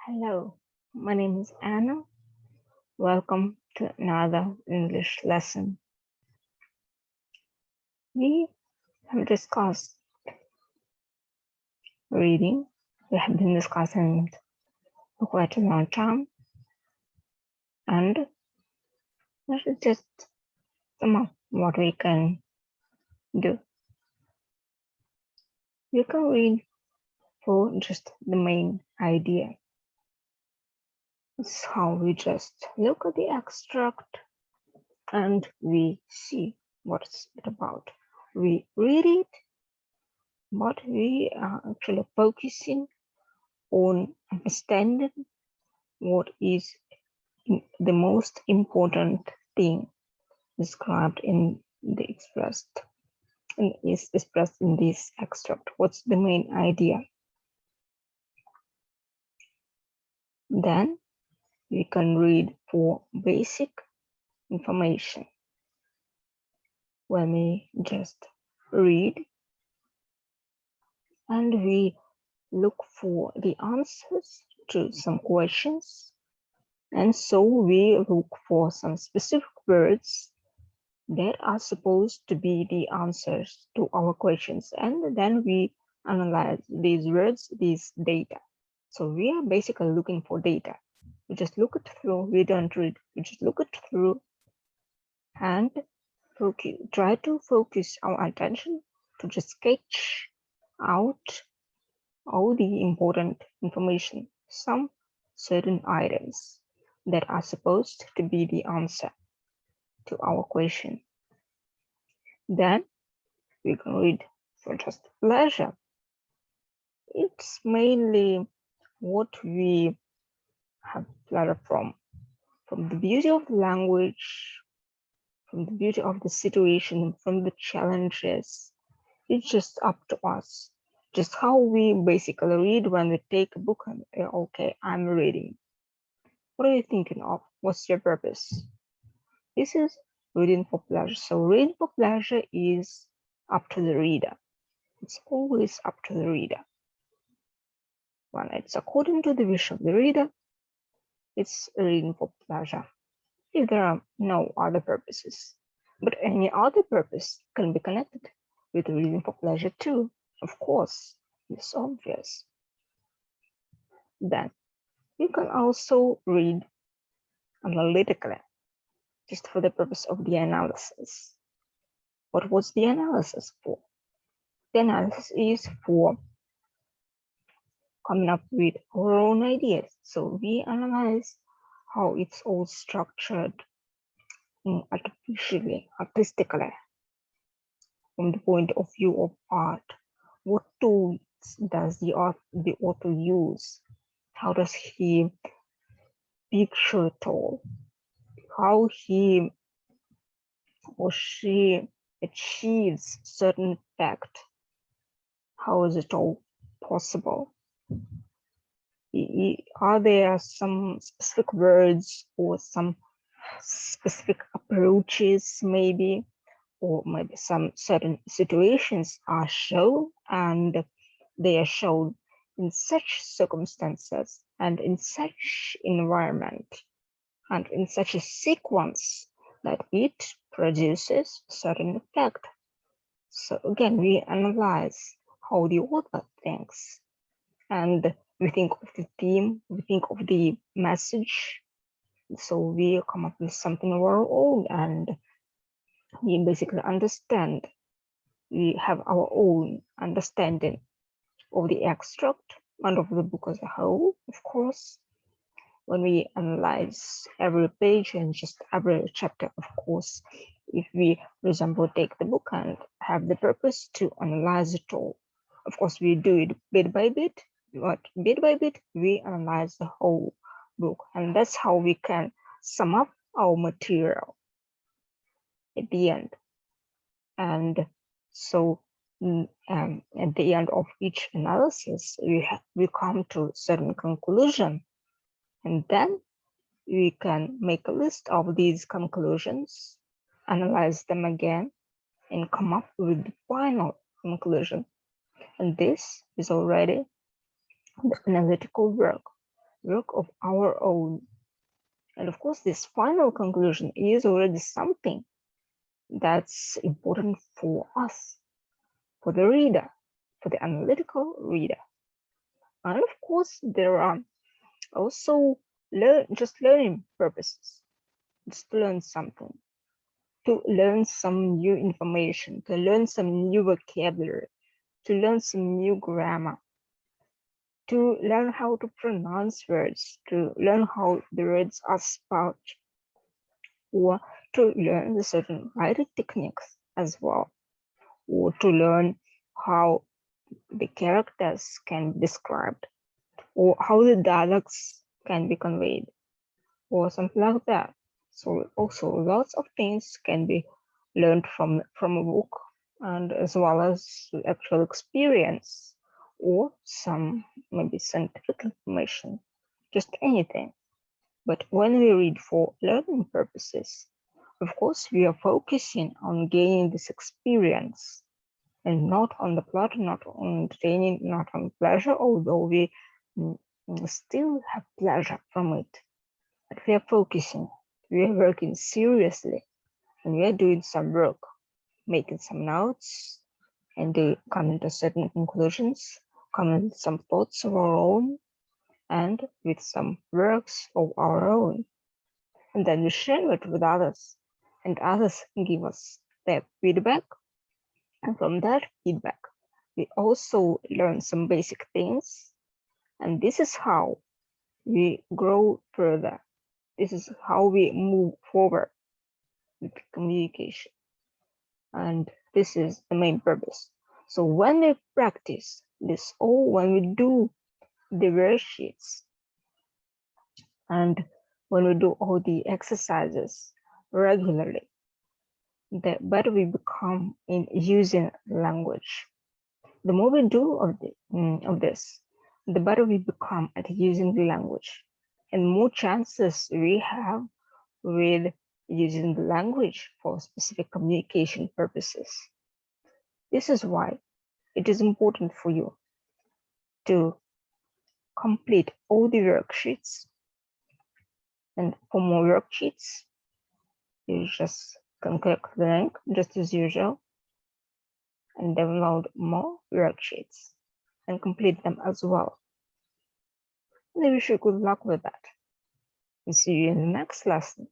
Hello, my name is Anna. Welcome to another English lesson. We have discussed reading. We have been discussing it for quite a long time, and this is just some of what we can do. You can read for just the main idea. It's how we just look at the extract and we see what it's about. We read it, but we are actually focusing on understanding what is the most important thing described in the is expressed in this extract. What's the main idea? Then we can read for basic information. When we just read and we look for the answers to some questions, and so we look for some specific words that are supposed to be the answers to our questions, and then we analyze these words, these data. So we are basically looking for data. We just look it through, we don't read, we just look it through and try to focus our attention to just sketch out all the important information, some certain items that are supposed to be the answer to our question. Then we can read for just pleasure. It's mainly what we have pleasure from the beauty of the language, from the beauty of the situation, from the challenges. It's just up to us. Just how we basically read when we take a book and okay, I'm reading. What are you thinking of? What's your purpose? This is reading for pleasure. So reading for pleasure is up to the reader. It's always up to the reader. When it's according to the wish of the reader, it's reading for pleasure. If there are no other purposes, but any other purpose can be connected with reading for pleasure too. Of course, it's obvious. Then you can also read analytically, just for the purpose of the analysis. What was the analysis for? The analysis is for coming up with our own ideas. So we analyze how it's all structured artistically, from the point of view of art. What tools does the author use? How does he picture it all? How he or she achieves certain fact? How is it all possible? Are there some specific words or some specific approaches maybe, or maybe some certain situations are shown and they are shown in such circumstances and in such environment and in such a sequence that it produces a certain effect. So again, we analyze how the author thinks, and we think of the theme, we think of the message. So we come up with something of our own, and we basically understand. We have our own understanding of the extract and of the book as a whole, of course. When we analyze every page and just every chapter, of course, if we, for example, take the book and have the purpose to analyze it all, of course, we do it bit by bit, but bit by bit, we analyze the whole book, and that's how we can sum up our material at the end. And so at the end of each analysis, we come to a certain conclusion, and then we can make a list of these conclusions, analyze them again, and come up with the final conclusion. And this is already the analytical work. work of our own. And of course, this final conclusion is already something that's important for us, for the reader, for the analytical reader. And of course, there are also just learning purposes, just to learn something, to learn some new information, to learn some new vocabulary, to learn some new grammar, to learn how to pronounce words, to learn how the words are spelled, or to learn the certain writing techniques as well, or to learn how the characters can be described, or how the dialects can be conveyed, or something like that. So also lots of things can be learned from a book, and as well as actual experience, or some maybe scientific information, just anything. But when we read for learning purposes, of course, we are focusing on gaining this experience and not on the plot, not on entertaining, not on pleasure, although we still have pleasure from it. But we are focusing, we are working seriously, and we are doing some work, making some notes, and coming to certain conclusions, coming with some thoughts of our own, and with some works of our own. And then we share it with others, and others give us their feedback. And from that feedback, we also learn some basic things. And this is how we grow further. This is how we move forward with communication. And this is the main purpose. So when we practice this, or when we do the worksheets, and when we do all the exercises regularly, the better we become in using language. The more we do of this, the better we become at using the language, and more chances we have with using the language for specific communication purposes. This is why it is important for you to complete all the worksheets. And for more worksheets, you just can click the link just as usual and download more worksheets and complete them as well. And I wish you good luck with that. And see you in the next lesson.